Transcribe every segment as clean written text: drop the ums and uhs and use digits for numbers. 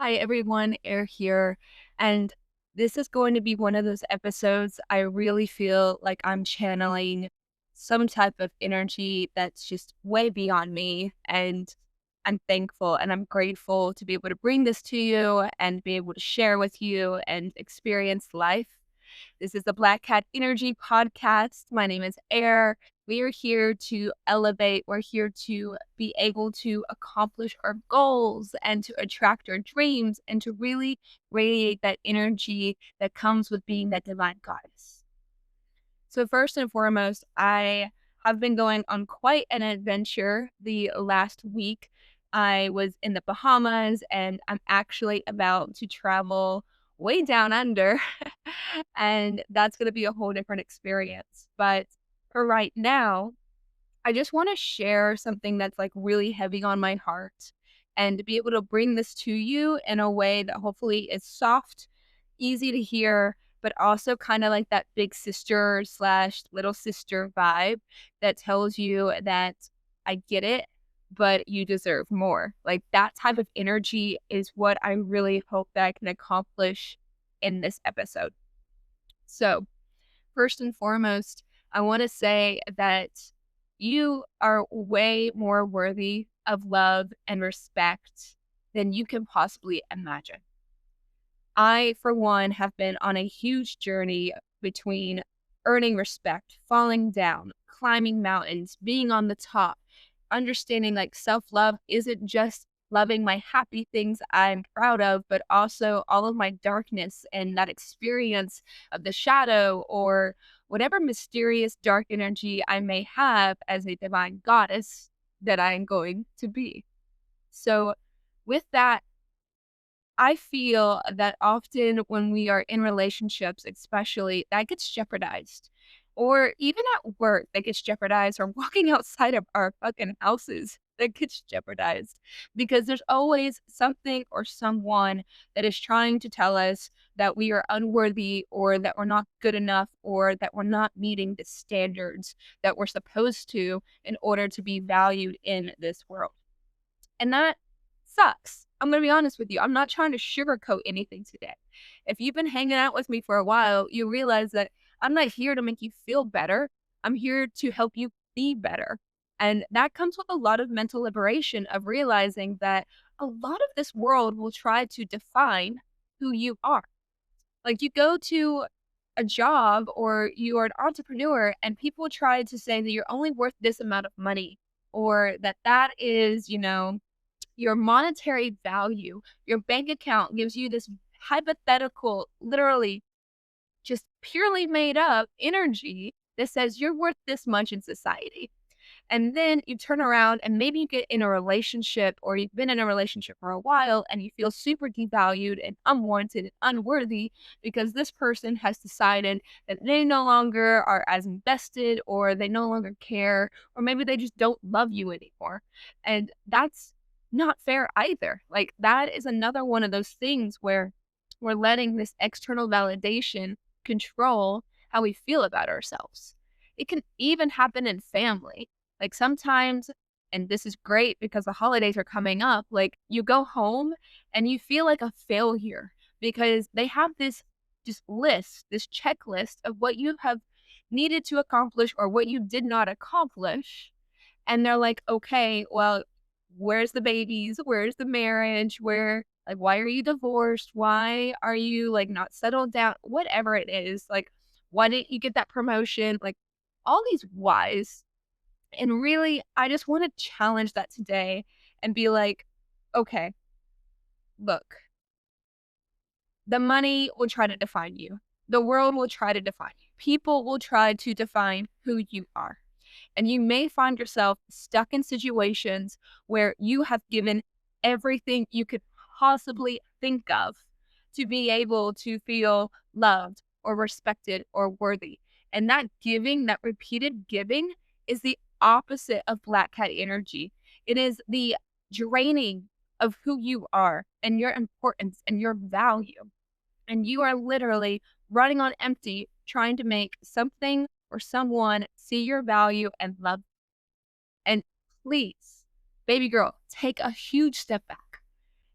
Hi everyone, Air here. And this is going to be one of those episodes I really feel like I'm channeling some type of energy that's just way beyond me. And I'm thankful and I'm grateful to be able to bring this to you and be able to share with you and experience life. This is the Black Cat Energy Podcast. My name is Air. We are here to elevate. We're here to be able to accomplish our goals and to attract our dreams and to really radiate that energy that comes with being that divine goddess. So, first and foremost, I have been going on quite an adventure the last week. I was in the Bahamas and I'm actually about to travel way down under. And that's going to be a whole different experience. But for right now, I just want to share something that's like really heavy on my heart and to be able to bring this to you in a way that hopefully is soft, easy to hear, but also kind of like that big sister slash little sister vibe that tells you that I get it, but you deserve more. Like that type of energy is what I really hope that I can accomplish in this episode. So, first and foremost, I want to say that you are way more worthy of love and respect than you can possibly imagine. I, for one, have been on a huge journey between earning respect, falling down, climbing mountains, being on the top, understanding like self love isn't just loving my happy things I'm proud of, but also all of my darkness and that experience of the shadow or whatever mysterious dark energy I may have as a divine goddess that I am going to be. So, with that, I feel that often when we are in relationships, especially, that gets jeopardized. Or even at work, that gets jeopardized, or walking outside of our fucking houses, that gets jeopardized. Because there's always something or someone that is trying to tell us that we are unworthy, or that we're not good enough, or that we're not meeting the standards that we're supposed to in order to be valued in this world. And that sucks. I'm gonna be honest with you. I'm not trying to sugarcoat anything today. If you've been hanging out with me for a while, you realize that I'm not here to make you feel better. I'm here to help you be better. And that comes with a lot of mental liberation of realizing that a lot of this world will try to define who you are. Like you go to a job or you are an entrepreneur and people try to say that you're only worth this amount of money or that is, your monetary value. Your bank account gives you this hypothetical, literally just purely made up energy that says you're worth this much in society. And then you turn around and maybe you get in a relationship or you've been in a relationship for a while and you feel super devalued and unwanted and unworthy because this person has decided that they no longer are as invested or they no longer care or maybe they just don't love you anymore. And that's not fair either. Like that is another one of those things where we're letting this external validation control how we feel about ourselves. It can even happen in family like sometimes, and this is great because the holidays are coming up, like you go home and you feel like a failure because they have this just list, this checklist of what you have needed to accomplish or what you did not accomplish. And they're like, okay, well, where's the babies? Where's the marriage? Like, why are you divorced? Why are you like not settled down? Whatever it is, like, why didn't you get that promotion? Like, all these whys and really, I just want to challenge that today and be like, okay, look, the money will try to define you. The world will try to define you. People will try to define who you are. And you may find yourself stuck in situations where you have given everything you could possibly think of to be able to feel loved or respected or worthy. And that giving, that repeated giving, is the opposite of Black Cat energy. It is the draining of who you are and your importance and your value. And you are literally running on empty, trying to make something or someone see your value and love. And please, baby girl, take a huge step back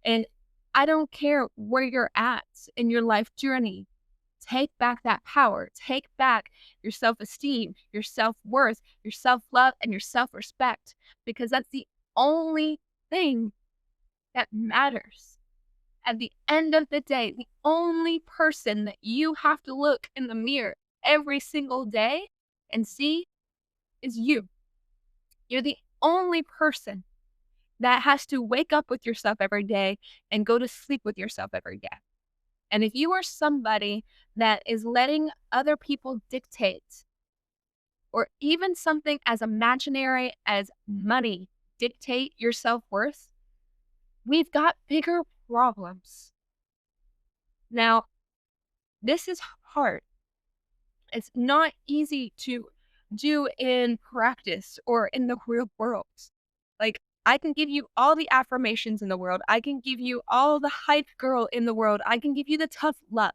and I don't care where you're at in your life journey. Take back that power. Take back your self esteem, your self worth, your self love, and your self respect, because that's the only thing that matters. At the end of the day, the only person that you have to look in the mirror every single day and see is you. You're the only person that has to wake up with yourself every day and go to sleep with yourself every day. And if you are somebody that is letting other people dictate, or even something as imaginary as money dictate your self worth, we've got bigger problems. Now, this is hard. It's not easy to do in practice or in the real world. Like, I can give you all the affirmations in the world. I can give you all the hype girl in the world. I can give you the tough love.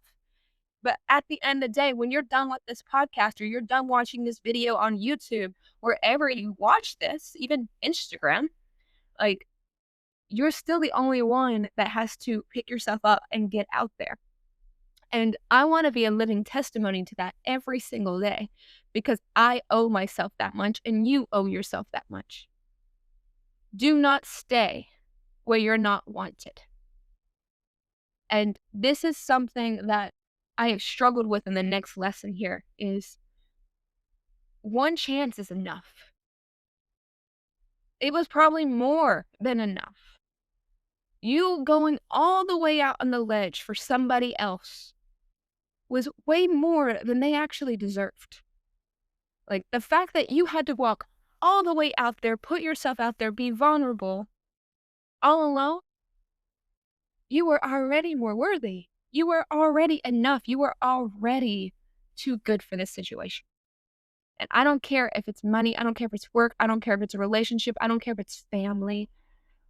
But at the end of the day, when you're done with this podcast or you're done watching this video on YouTube, wherever you watch this, even Instagram, like, you're still the only one that has to pick yourself up and get out there. And I want to be a living testimony to that every single day, because I owe myself that much and you owe yourself that much. Do not stay where you're not wanted. And this is something that I have struggled with in the next lesson here is one chance is enough. It was probably more than enough. You going all the way out on the ledge for somebody else was way more than they actually deserved. Like, the fact that you had to walk all the way out there, put yourself out there, be vulnerable, all alone, you were already more worthy. You were already enough. You were already too good for this situation. And I don't care if it's money. I don't care if it's work. I don't care if it's a relationship. I don't care if it's family.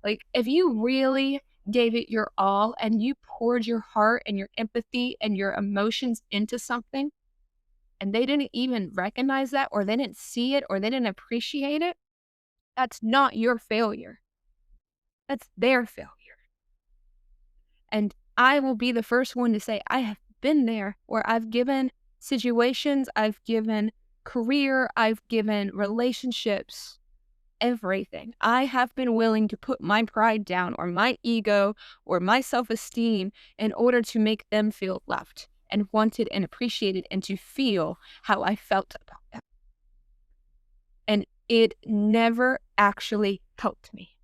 Like, if you really gave it your all and you poured your heart and your empathy and your emotions into something, and they didn't even recognize that, or they didn't see it, or they didn't appreciate it, that's not your failure. That's their failure. And I will be the first one to say, I have been there where I've given situations, I've given career, I've given relationships, everything. I have been willing to put my pride down or my ego or my self-esteem in order to make them feel loved and wanted and appreciated and to feel how I felt about them. And it never actually helped me.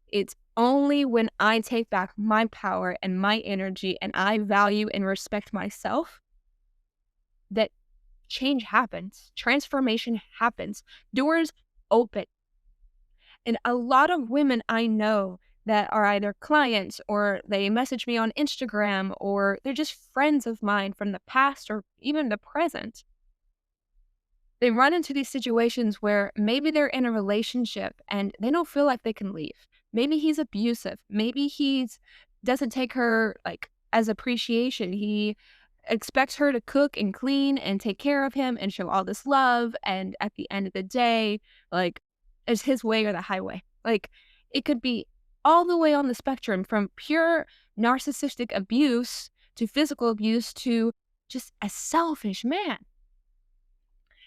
It's only when I take back my power and my energy and I value and respect myself that change happens, transformation happens, doors open. And a lot of women I know that are either clients or they message me on Instagram or they're just friends of mine from the past or even the present. They run into these situations where maybe they're in a relationship and they don't feel like they can leave. Maybe he's abusive. Maybe he's doesn't take her like as appreciation. He expects her to cook and clean and take care of him and show all this love. And at the end of the day, like, it's his way or the highway. Like, it could be all the way on the spectrum from pure narcissistic abuse to physical abuse to just a selfish man.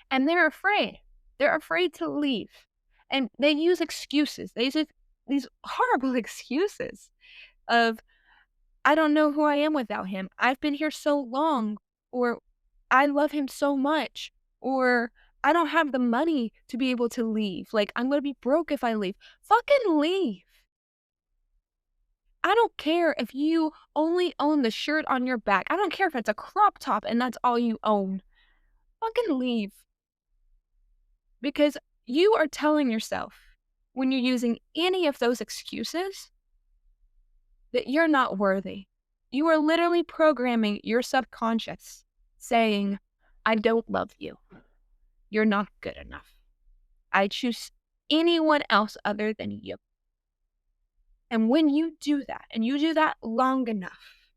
And they're afraid. They're afraid to leave. And they use excuses. They use these horrible excuses of, I don't know who I am without him. I've been here so long. Or I love him so much. Or I don't have the money to be able to leave. Like, I'm going to be broke if I leave. Fucking leave. I don't care if you only own the shirt on your back. I don't care if it's a crop top and that's all you own. Fucking leave. Because you are telling yourself when you're using any of those excuses that you're not worthy. You are literally programming your subconscious saying, I don't love you. You're not good enough. I choose anyone else other than you. And when you do that, and you do that long enough,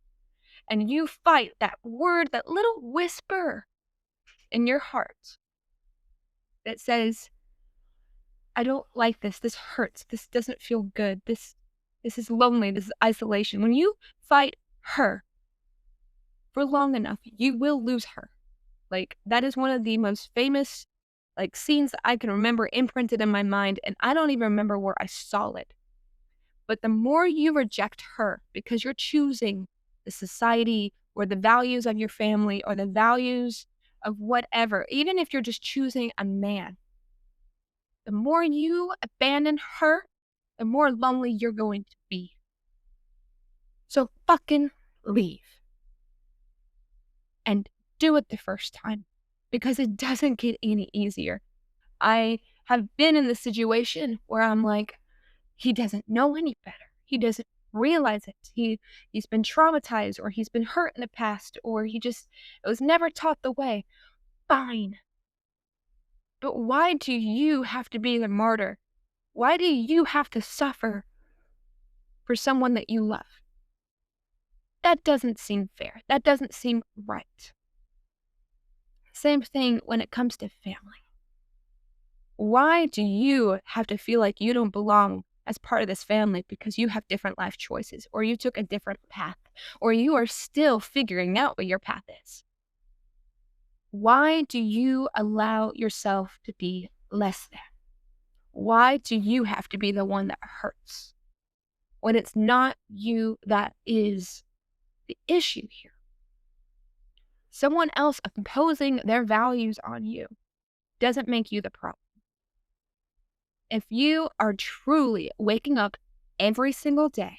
and you fight that word, that little whisper in your heart that says, I don't like this. This hurts. This doesn't feel good. This This is lonely. This is isolation. When you fight her for long enough, you will lose her. Like, that is one of the most famous, like, scenes that I can remember imprinted in my mind, and I don't even remember where I saw it. But the more you reject her because you're choosing the society or the values of your family or the values of whatever, even if you're just choosing a man, the more you abandon her, the more lonely you're going to be. So fucking leave and do it the first time because it doesn't get any easier. I have been in the situation where I'm like, he doesn't know any better. He doesn't realize it. He's been traumatized or he's been hurt in the past or he just was never taught the way. Fine. But why do you have to be the martyr? Why do you have to suffer for someone that you love? That doesn't seem fair. That doesn't seem right. Same thing when it comes to family. Why do you have to feel like you don't belong as part of this family because you have different life choices or you took a different path or you are still figuring out what your path is? Why do you allow yourself to be less than? Why do you have to be the one that hurts when it's not you that is the issue here? Someone else imposing their values on you doesn't make you the problem. If you are truly waking up every single day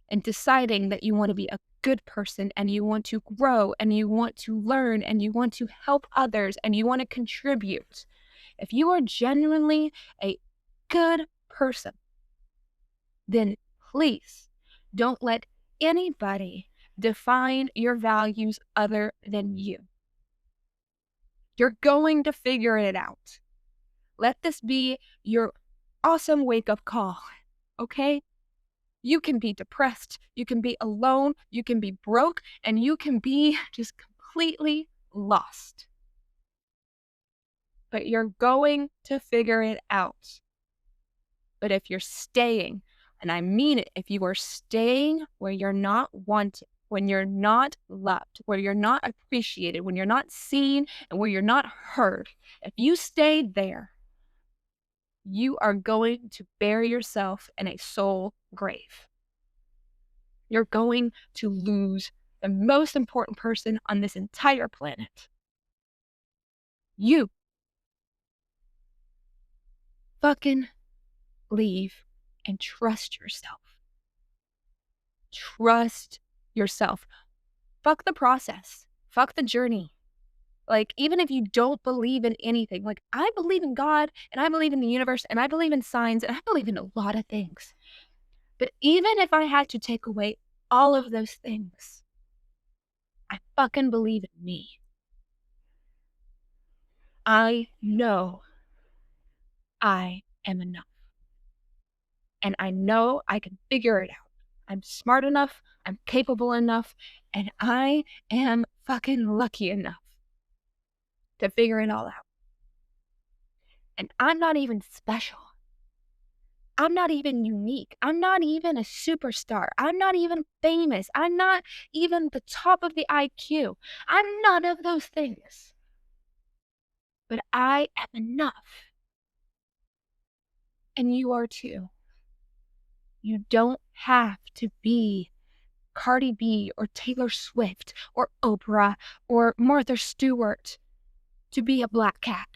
and deciding that you want to be a good person and you want to grow and you want to learn and you want to help others and you want to contribute, if you are genuinely a good person, then please don't let anybody define your values other than you. You're going to figure it out. Let this be your awesome wake-up call, okay? You can be depressed, you can be alone, you can be broke, and you can be just completely lost. But you're going to figure it out. But if you're staying, and I mean it, if you are staying where you're not wanted, when you're not loved, where you're not appreciated, when you're not seen, and where you're not heard, if you stay there, you are going to bury yourself in a soul grave. You're going to lose the most important person on this entire planet. You fucking leave and trust yourself. Trust yourself. Fuck the process. Fuck the journey. Like, even if you don't believe in anything, like, I believe in God and I believe in the universe and I believe in signs and I believe in a lot of things. But even if I had to take away all of those things, I fucking believe in me. I know I am enough. And I know I can figure it out. I'm smart enough, I'm capable enough, and I am fucking lucky enough to figure it all out. And I'm not even special. I'm not even unique. I'm not even a superstar. I'm not even famous. I'm not even the top of the IQ. I'm none of those things. But I am enough. And you are too. You don't have to be Cardi B or Taylor Swift or Oprah or Martha Stewart to be a black cat.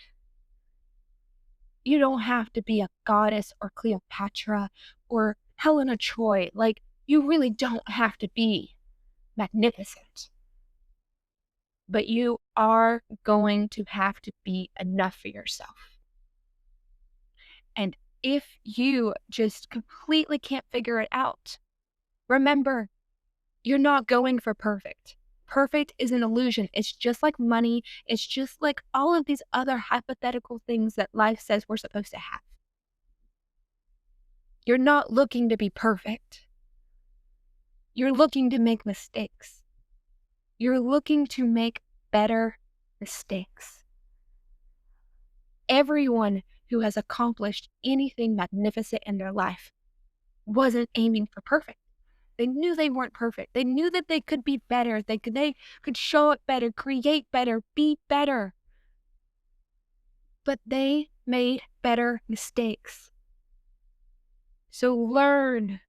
You don't have to be a goddess or Cleopatra or Helena Troy. Like, you really don't have to be magnificent. But you are going to have to be enough for yourself. And if you just completely can't figure it out, remember, you're not going for perfect. Perfect is an illusion. It's just like money. It's just like all of these other hypothetical things that life says we're supposed to have. You're not looking to be perfect. You're looking to make mistakes. You're looking to make better mistakes. Everyone who has accomplished anything magnificent in their life wasn't aiming for perfect. They knew they weren't perfect. They knew that they could be better. They could show up better, create better, be better. But they made better mistakes. So learn,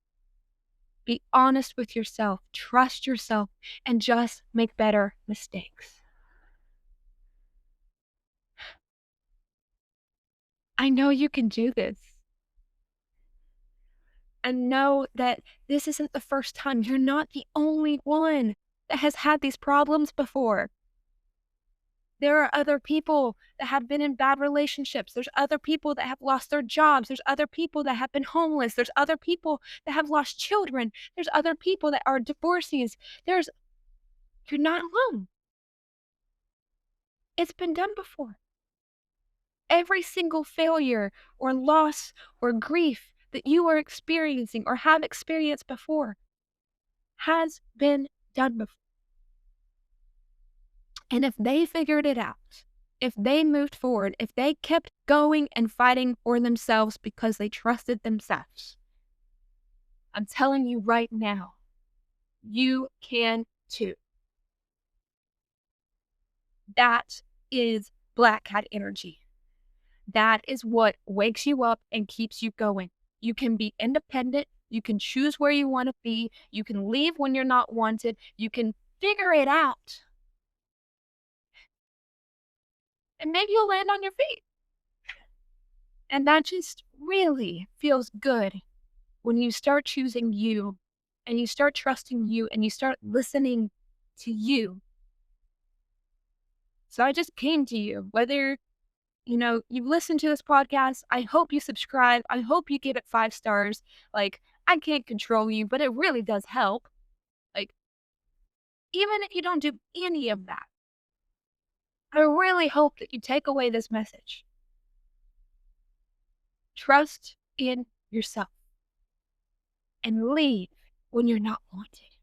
be honest with yourself, trust yourself, and just make better mistakes. I know you can do this. And know that this isn't the first time. You're not the only one that has had these problems before. There are other people that have been in bad relationships. There's other people that have lost their jobs. There's other people that have been homeless. There's other people that have lost children. There's other people that are divorcees. You're not alone. It's been done before. Every single failure or loss or grief that you are experiencing or have experienced before has been done before. And if they figured it out, if they moved forward, if they kept going and fighting for themselves because they trusted themselves, I'm telling you right now, you can too. That is Black Cat energy. That is what wakes you up and keeps you going. You can be independent. You can choose where you want to be. You can leave when you're not wanted. You can figure it out. And maybe you'll land on your feet. And that just really feels good when you start choosing you and you start trusting you and you start listening to you. So I just came to you, whether, you've listened to this podcast, I hope you subscribe. I hope you give it 5 stars. Like, I can't control you, but it really does help. Like, even if you don't do any of that, I really hope that you take away this message. Trust in yourself and leave when you're not wanted.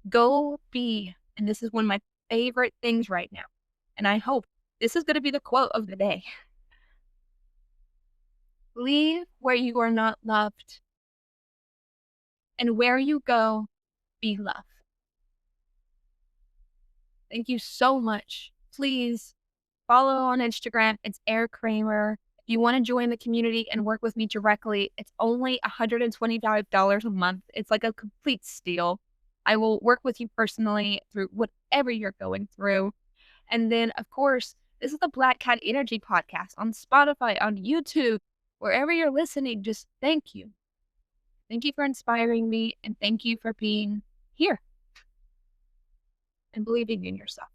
Go be, and this is one of my favorite things right now, and I hope this is going to be the quote of the day. Leave where you are not loved, and where you go, be loved. Thank you so much. Please follow on Instagram. It's Air Kraehmer. If you want to join the community and work with me directly, it's only $125 a month. It's like a complete steal. I will work with you personally through whatever you're going through. And then, of course, this is the Black Cat Energy Podcast on Spotify, on YouTube, wherever you're listening. Just thank you. Thank you for inspiring me, and thank you for being here and believing in yourself.